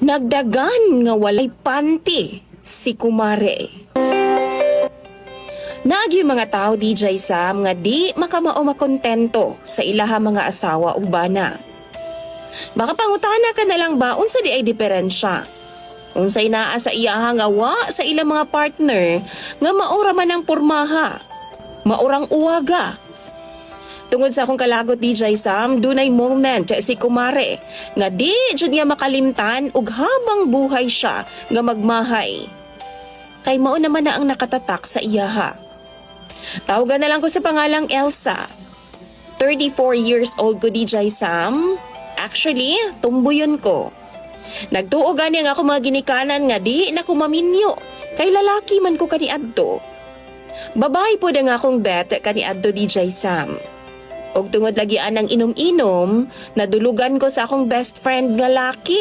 Nagdagan nga walay panty si kumare. Naagi mga tao DJ Sam nga di makamao makontento sa ilaha mga asawa ug bana. Makapangutana ka na lang ba unsa di ay diferensya? Unsay naa sa iyaha nga wa sa ilang mga partner nga maura man ang pormaha, maurang uwaga. Tungod sa akong kalagot DJ Sam, dunay moment si kumare nga di jud niya makalimtan ug habang buhay siya nga magmahay. Kay mao naman na ang nakatatak sa iyaha. Tawagan na lang ko sa pangalang Elsa. 34 years old ko DJ Sam. Actually, tumbuyon ko. Nagtuo gani nga ako mga ginikanan nga di na ko maminyo. Kay lalaki man ko kaniadto. Babae po nga akong bet kaniadto DJ Sam. Og tungod lagi anang inom-inom, nadulugan ko sa akong best friend nga laki.